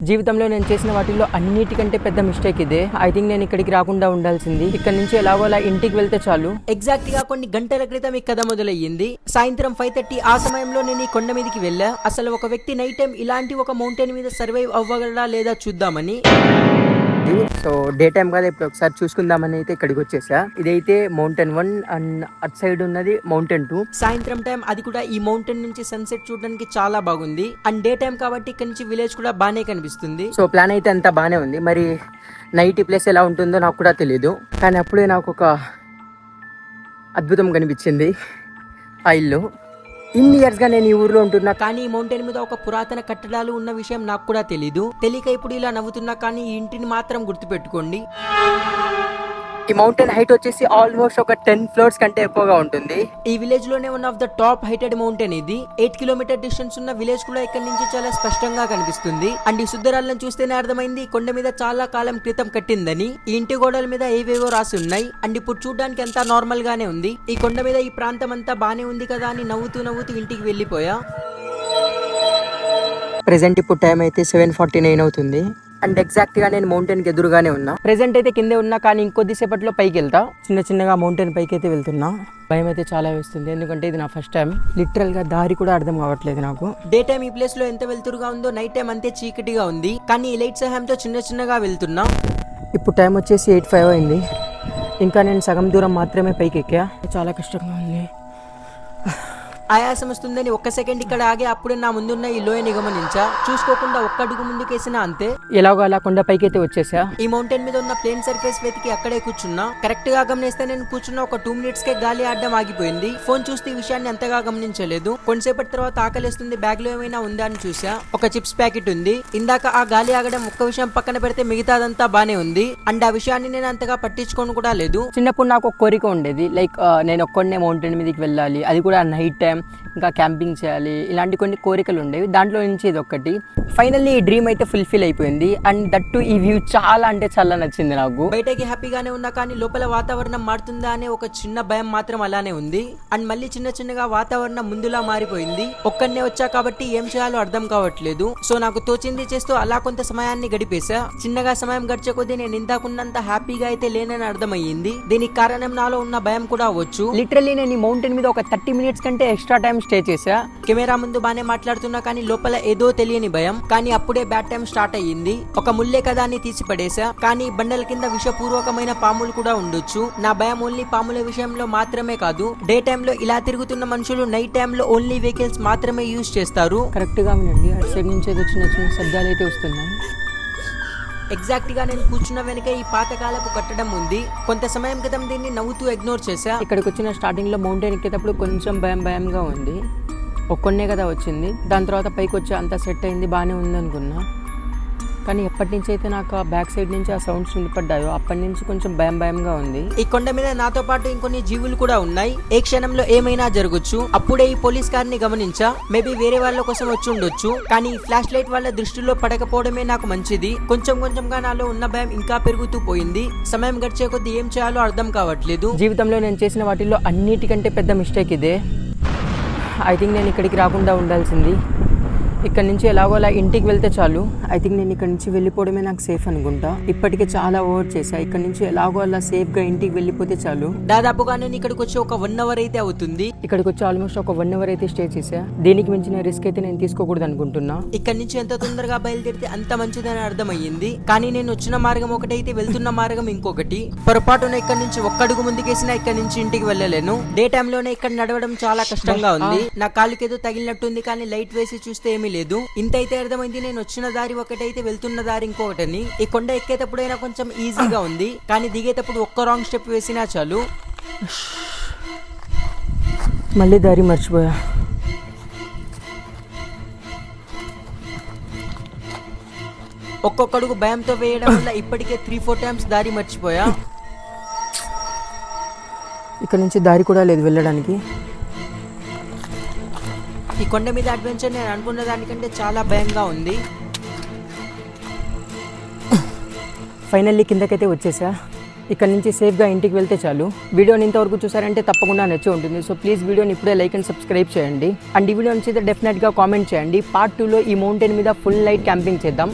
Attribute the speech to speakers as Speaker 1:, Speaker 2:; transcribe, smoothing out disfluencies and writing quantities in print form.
Speaker 1: జీవితంలో నేను చేసిన వాటిల్లో అన్నిటికంటే పెద్ద మిస్టేక్ ఇదే. ఐ థింక్ నేను ఇక్కడికి రాకుండా ఉండాల్సింది. ఇక్కడ నుంచి ఎలాగో అలా ఇంటికి వెళ్తే చాలు.
Speaker 2: ఎగ్జాక్ట్ గా కొన్ని గంటల క్రితం ఈ కథ మొదలయ్యింది. సాయంత్రం 5:30 ఆ సమయంలో నేను ఈ కొండ మీదకి వెళ్ళా. అసలు ఒక వ్యక్తి నైట్ టైం ఇలాంటి ఒక మౌంటైన్ మీద సర్వైవ్ అవ్వగలడా లేదా చూద్దామని.
Speaker 1: సో డే టైం కదా, ఇప్పుడు ఒకసారి చూసుకుందామని అయితే ఇక్కడికి వచ్చేసా. ఇదైతే మౌంటైన్ 1 అండ్ అట్ సైడ్ ఉన్నది మౌంటైన్ 2.
Speaker 2: సాయంత్రం టైం, అది కూడా ఈ మౌంటైన్ నుంచి సన్సెట్ చూడడానికి చాలా బాగుంది. అండ్ డే టైం కాబట్టి ఇక్కడ నుంచి విలేజ్ కూడా బానే కనిపిస్తుంది.
Speaker 1: సో ప్లాన్ అయితే అంతా బానే ఉంది. మరి నైట్ ఈ ప్లేస్ ఎలా ఉంటుందో నాకు కూడా తెలియదు. కానీ అప్పుడే నాకు ఒక అద్భుతం కనిపించింది. ఆ ఇల్లు ఇన్ని ఇయర్స్ గా నేను ఈ ఊర్లో ఉంటున్నా,
Speaker 2: కానీ ఈ మౌంటైన్ మీద ఒక పురాతన కట్టడాలు ఉన్న విషయం నాకు కూడా తెలీదు. తెలియక ఇప్పుడు ఇలా నవ్వుతున్నా, కానీ ఈ ఇంటిని మాత్రం గుర్తుపెట్టుకోండి.
Speaker 1: ఈ మౌంటైన్ హైట్ వచ్చేసి ఆల్మోస్ట్ ఒక 10 ఫ్లోర్స్ కంటే ఎక్కువగా ఉంటుంది.
Speaker 2: ఈ విలేజ్ లోనే one of the top heighted mountain ఇది. 8 కిలోమీటర్ డిస్టెన్స్ ఉన్న విలేజ్ కూడా ఇక్కడ నుంచి చాలా స్పష్టంగా కనిపిస్తుంది. అండ్ ఈ సుద్దరాలను చూస్తేనే అర్థమైంది ఈ కొండ మీద చాలా కాలం క్రితం కట్టిందని. ఈ ఇంటి గోడల మీద ఏవేవో రాసి ఉన్నాయి. అండ్ ఇప్పుడు చూడడానికి అంతా నార్మల్ గానే ఉంది. ఈ కొండ మీద ఈ ప్రాంతం అంతా బానే ఉంది కదా అని నవ్వుతూ ఇంటికి వెళ్ళిపోయా.
Speaker 1: ప్రెసెంట్ ఇప్పుడు టైం అయితే 7:49 అవుతుంది. అండ్ ఎగ్జాక్ట్ గా నేను మౌంటైన్ కి ఎదురుగానే ఉన్నా. ప్రెసెంట్ అయితే కిందే ఉన్నా, కానీ ఇంకొద్దిసేపట్లో పైకి వెళ్తా. చిన్నగా మౌంటైన్ పైకి అయితే వెళ్తున్నా. భయం అయితే చాలా వేస్తుంది, ఎందుకంటే ఇది నా ఫస్ట్ టైం. లిటరల్ గా దారి కూడా అర్థం కావట్లేదు నాకు.
Speaker 2: డే టైం ఈ ప్లేస్ లో ఎంత వెళ్తురుగా ఉందో, నైట్ టైం అంతే చీకటిగా ఉంది. కానీ ఈ లైట్ సహాయంతో చిన్నగా వెళ్తున్నా.
Speaker 1: ఇప్పుడు టైం వచ్చేసి 8:05 అయింది. ఇంకా నేను సగం దూరం మాత్రమే పైకి ఎక్కా. చాలా కష్టంగా ఉంది.
Speaker 2: ఆయాసం వస్తుందని ఒక్క సెకండ్ ఇక్కడ ఆగి అప్పుడే నా ముందున్న ఈ లోయని గమనించా. చూసుకోకుండా ఒక్క అడుగు ముందుకేసినా అంతే.
Speaker 1: ఎలాగో అలా కొండ పైకి అయితే వచ్చేసా.
Speaker 2: ఈ మౌంటైన్ మీద ఉన్న ప్లేన్ సర్ఫేస్ వెతికి అక్కడే కూర్చున్నా. కరెక్ట్ గా గమనిస్తే నేను కూర్చున్న ఒక 2 minutes కే గాలి ఆడడం ఆగిపోయింది. ఫోన్ చూస్తే ఈ విషయాన్ని అంతగా గమనించలేదు. కొంతసేపటి తర్వాత ఆకలిస్తుంది, బ్యాగ్ లో ఏమైనా ఉందా అని చూసా. ఒక చిప్స్ ప్యాకెట్ ఉంది. ఇందాక ఆ గాలి ఆగడం ఒక్క విషయం పక్కన పెడితే మిగతాదంతా బానే ఉంది. అండ్ ఆ విషయాన్ని నేను అంతగా పట్టించుకోను కూడా లేదు.
Speaker 1: చిన్నప్పుడు నాకు ఒక కోరిక ఉండేది, లైక్ నేను ఒక్కడనే మౌంటైన్ మీదకి వెళ్ళాలి, అది కూడా నైట్ టైం, ఇంకా క్యాంపింగ్ చేయాలి, ఇలాంటి కొన్ని కోరికలు ఉండేవి. దాంట్లో నుంచి ఇది ఒక్కటి. ఫైనల్లీ ఈ డ్రీమ్ అయితే ఫుల్ఫిల్ అయిపోయింది. అండ్ దట్టు ఈ వ్యూ చాలా అంటే చాలా నచ్చింది నాకు.
Speaker 2: బయటకి హ్యాపీగానే ఉన్నా, కానీ లోపల వాతావరణం మారుతుందా అనే ఒక చిన్న భయం మాత్రం అలానే ఉంది. అండ్ మళ్ళీ చిన్నగా వాతావరణం ముందులా మారిపోయింది. ఒక్కడనే వచ్చా కాబట్టి ఏం చేయాలో అర్థం కావట్లేదు. సో నాకు తోచింది చేస్తూ అలా కొంత సమయాన్ని గడిపేశా. చిన్నగా సమయం గడిచే కొద్దీ నేను ఇంతకున్నంత హ్యాపీగా అయితే లేనని అర్థమయ్యింది. దీనికి కారణం నాలో ఉన్న భయం కూడా అవ్వచ్చు.
Speaker 1: లిటరల్లీ నేను ఈ మౌంటైన్ మీద ఒక 30 minutes కంటే ఎక్స్ట్రా టైం స్టే చేసా.
Speaker 2: కెమెరా ముందు బానే మాట్లాడుతున్నా, కానీ లోపల ఏదో తెలియని భయం. కానీ అప్పుడే బ్యాడ్ టైం స్టార్ట్ అయ్యింది. ఒక ముల్లే కదా అని తీసి పడేసా, కానీ బండల కింద విషపూర్వకమైన పాములు కూడా ఉండొచ్చు. నా భయం ఓన్లీ పాముల విషయంలో మాత్రమే కాదు. డే టైమ్ లో ఇలా తిరుగుతున్న మనుషులు నైట్ టైమ్ లో ఓన్లీ వెహికల్స్ మాత్రమే యూజ్ చేస్తారు.
Speaker 1: కరెక్ట్ గా వినండి, అటు సైడ్ నుంచి ఏదో చిన్న శబ్దాలు అయితే వస్తున్నాయి.
Speaker 2: ఎగ్జాక్ట్ గా నేను కూర్చున్న వెనక ఈ పాతకాలపు కట్టడం ఉంది. కొంత సమయం క్రితం దీన్ని నవ్వుతూ ఇగ్నోర్ చేశా.
Speaker 1: ఇక్కడికి వచ్చిన స్టార్టింగ్ లో మౌంటైన్ ఎక్కేటప్పుడు కొంచెం భయంగా ఉంది. ఒక్కనే కదా వచ్చింది. దాని తర్వాత పైకి వచ్చి అంత సెట్ అయింది, బాగానే ఉంది అనుకున్నా. కానీ ఎప్పటి నుంచి అయితే నాకు ఆ బ్యాక్ సైడ్ నుంచి ఆ సౌండ్స్ వినపడ్డాయో అప్పటి నుంచి కొంచెం భయంగా ఉంది.
Speaker 2: ఈ కొండ మీద నాతో పాటు ఇంకొన్ని జీవులు కూడా ఉన్నాయి. ఏ క్షణంలో ఏమైనా జరగచ్చు. అప్పుడే ఈ పోలీస్ కార్ ని గమనించా. మేబీ వేరే వాళ్ళ కోసం వచ్చి ఉండొచ్చు, కానీ ఫ్లాష్ లైట్ వాళ్ళ దృష్టిలో పడకపోవడమే నాకు మంచిది. కొంచెంగా నాలో ఉన్న భయం ఇంకా పెరుగుతూ పోయింది. సమయం గడిచే కొద్దీ ఏం చేయాలో అర్థం కావట్లేదు.
Speaker 1: జీవితంలో నేను చేసిన వాటిల్లో అన్నిటికంటే పెద్ద మిస్టేక్ ఇదే. ఐ థింక్ నేను ఇక్కడికి రాకుండా ఉండాల్సింది. ఇక్కడ నుంచి ఎలాగో అలా ఇంటికి వెళ్తే చాలు. ఐ థింక్ నేను ఇక్కడ నుంచి వెళ్ళిపోవడమే నాకు సేఫ్ అనుకుంటా. ఇప్పటికే చాలా ఓవర్ చేశా. ఇక్కడ నుంచి ఎలాగో అలా సేఫ్ గా ఇంటికి వెళ్ళిపోతే చాలు.
Speaker 2: దాదాపుగా నేను ఇక్కడికి వచ్చి ఒక 1 hour అయితే అవుతుంది.
Speaker 1: ఇక్కడికి వచ్చి ఆల్మోస్ట్ ఒక 1 hour అయితే స్టే చేశా. దీనికి మించిన రిస్క్ అయితే నేను తీసుకోకూడదు అనుకుంటున్నా.
Speaker 2: ఇక్కడ నుంచి ఎంత తొందరగా బయలుదేరితే అంత మంచిదని అర్థమయ్యింది. కానీ నేను వచ్చిన మార్గం ఒకటైతే వెళ్తున్న మార్గం ఇంకొకటి. పొరపాటున ఇక్కడ నుంచి ఒక్కడుగు ముందుకేసినా ఇక్కడ నుంచి ఇంటికి వెళ్ళలేను. డే టైమ్ లోనే ఇక్కడ నడవడం చాలా కష్టంగా ఉంది. నా కాలుకేదో తగిలినట్టుంది, కానీ లైట్ వేసి చూస్తే ఏమీ లేదు. ఇంత అయితే అర్థమైంది, నేను వచ్చిన దారి ఒకటైతే వెళ్తున్న దారి ఇంకొకటని. ఈ కొండ ఎక్కేటప్పుడైనా కొంచెం ఈజీగా ఉంది, కానీ దిగేటప్పుడు ఒక్క రాంగ్ స్టెప్ వేసినా చాలు.
Speaker 1: మళ్ళీ దారి మర్చిపోయా.
Speaker 2: ఒక్కొక్కడుగు భయంతో వేయడం వల్ల ఇప్పటికే 3-4 times దారి మర్చిపోయా.
Speaker 1: ఇక్కడ నుంచి దారి కూడా లేదు వెళ్ళడానికి.
Speaker 2: ఈ కొండ మీద అడ్వెంచర్ నేను అనుకున్న దానికంటే చాలా భయంగా ఉంది.
Speaker 1: ఫైనల్లీ కిందకైతే వచ్చేసా. ఇక్కడ నుంచి సేఫ్గా ఇంటికి వెళ్తే చాలు. వీడియోని ఇంతవరకు చూసారంటే తప్పకుండా నచ్చి ఉంటుంది. సో ప్లీజ్ వీడియోని ఇప్పుడే లైక్ అండ్ సబ్స్క్రైబ్ చేయండి. అండ్ ఈ వీడియో నుంచి డెఫినెట్గా కామెంట్ చేయండి. పార్ట్ 2లో ఈ మౌంటైన్ మీద ఫుల్ నైట్ క్యాంపింగ్ చేద్దాం.